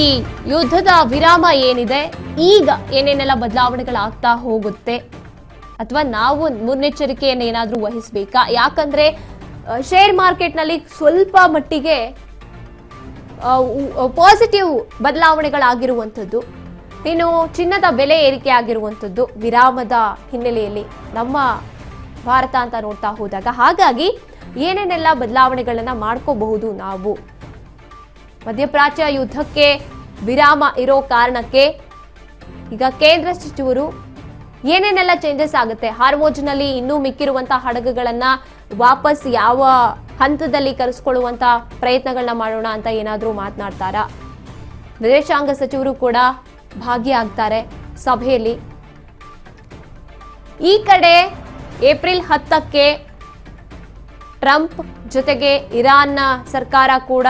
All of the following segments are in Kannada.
ಈ ಯುದ್ಧದ ವಿರಾಮ ಏನಿದೆ ಈಗ ಏನೇನೆಲ್ಲ ಬದಲಾವಣೆಗಳಾಗ್ತಾ ಹೋಗುತ್ತೆ ಅಥವಾ ನಾವು ಮುನ್ನೆಚ್ಚರಿಕೆಯನ್ನು ಏನಾದರೂ ವಹಿಸಬೇಕಾ? ಯಾಕಂದ್ರೆ ಶೇರ್ ಮಾರ್ಕೆಟ್ನಲ್ಲಿ ಸ್ವಲ್ಪ ಮಟ್ಟಿಗೆ ಪಾಸಿಟಿವ್ ಬದಲಾವಣೆಗಳಾಗಿರುವಂಥದ್ದು, ಇನ್ನು ಚಿನ್ನದ ಬೆಲೆ ಏರಿಕೆ ಆಗಿರುವಂಥದ್ದು ವಿರಾಮದ ಹಿನ್ನೆಲೆಯಲ್ಲಿ ನಮ್ಮ ಭಾರತ ಅಂತ ನೋಡ್ತಾ ಹೋದಾಗ. ಹಾಗಾಗಿ ಏನೇನೆಲ್ಲ ಬದಲಾವಣೆಗಳನ್ನ ಮಾಡ್ಕೋಬಹುದು ನಾವು? ಮಧ್ಯಪ್ರಾಚ್ಯ ಯುದ್ಧಕ್ಕೆ ವಿರಾಮ ಇರೋ ಕಾರಣಕ್ಕೆ ಈಗ ಕೇಂದ್ರ ಸಚಿವರು ಏನೇನೆಲ್ಲ ಚೇಂಜಸ್ ಆಗುತ್ತೆ, ಹಾರ್ಮೋಜ್ನಲ್ಲಿ ಇನ್ನೂ ಮಿಕ್ಕಿರುವಂತಹ ಹಡಗುಗಳನ್ನ ವಾಪಸ್ ಯಾವ ಹಂತದಲ್ಲಿ ಕರೆಸ್ಕೊಳ್ಳುವಂತ ಪ್ರಯತ್ನಗಳನ್ನ ಮಾಡೋಣ ಅಂತ ಏನಾದರೂ ಮಾತನಾಡ್ತಾರಾ? ವಿದೇಶಾಂಗ ಸಚಿವರು ಕೂಡ ಭಾಗಿಯಾಗ್ತಾರೆ ಸಭೆಯಲ್ಲಿ. ಈ ಕಡೆ ಏಪ್ರಿಲ್ 10ಕ್ಕೆ ಟ್ರಂಪ್ ಜೊತೆಗೆ ಇರಾನ್ನ ಸರ್ಕಾರ ಕೂಡ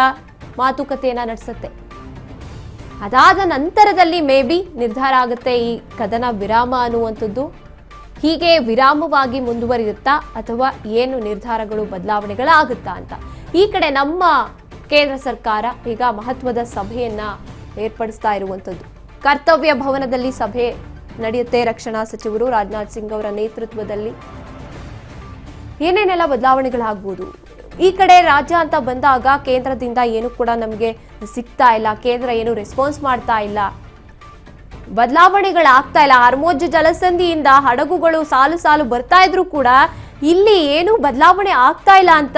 ಮಾತುಕತೆಯನ್ನ ನಡೆಸುತ್ತೆ. ಅದಾದ ನಂತರದಲ್ಲಿ ಮೇ ಬಿ ನಿರ್ಧಾರ ಆಗುತ್ತೆ ಈ ಕದನ ವಿರಾಮ ಅನ್ನುವಂಥದ್ದು ಹೀಗೆ ವಿರಾಮವಾಗಿ ಮುಂದುವರಿಯುತ್ತಾ ಅಥವಾ ಏನು ನಿರ್ಧಾರಗಳು ಬದಲಾವಣೆಗಳಾಗುತ್ತಾ ಅಂತ. ಈ ಕಡೆ ನಮ್ಮ ಕೇಂದ್ರ ಸರ್ಕಾರ ಈಗ ಮಹತ್ವದ ಸಭೆಯನ್ನ ಏರ್ಪಡಿಸ್ತಾ ಇರುವಂಥದ್ದು. ಕರ್ತವ್ಯ ಭವನದಲ್ಲಿ ಸಭೆ ನಡೆಯುತ್ತೆ. ರಕ್ಷಣಾ ಸಚಿವರು ರಾಜನಾಥ್ ಸಿಂಗ್ ಅವರ ನೇತೃತ್ವದಲ್ಲಿ ಏನೇನೆಲ್ಲ ಬದಲಾವಣೆಗಳಾಗ್ಬೋದು? ಈ ಕಡೆ ರಾಜ್ಯ ಅಂತ ಬಂದಾಗ ಕೇಂದ್ರದಿಂದ ಏನು ಕೂಡ ನಮಗೆ ಸಿಗ್ತಾ ಇಲ್ಲ, ಕೇಂದ್ರ ಏನು ರೆಸ್ಪಾನ್ಸ್ ಮಾಡ್ತಾ ಇಲ್ಲ, ಬದಲಾವಣೆಗಳಾಗ್ತಾ ಇಲ್ಲ. ಹಾರ್ಮೋಜ್ ಜಲಸಂಧಿಯಿಂದ ಹಡಗುಗಳು ಸಾಲು ಸಾಲು ಬರ್ತಾ ಇದ್ರು ಕೂಡ ಇಲ್ಲಿ ಏನು ಬದಲಾವಣೆ ಆಗ್ತಾ ಇಲ್ಲ ಅಂತ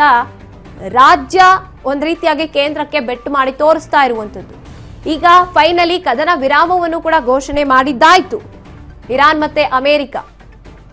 ರಾಜ್ಯ ಒಂದ್ ರೀತಿಯಾಗಿ ಕೇಂದ್ರಕ್ಕೆ ಬೆಟ್ಟು ಮಾಡಿ ತೋರಿಸ್ತಾ ಇರುವಂತದ್ದು. ಈಗ ಫೈನಲಿ ಕದನ ವಿರಾಮವನ್ನು ಕೂಡ ಘೋಷಣೆ ಮಾಡಿದ್ದಾಯ್ತು ಇರಾನ್ ಮತ್ತೆ ಅಮೆರಿಕ.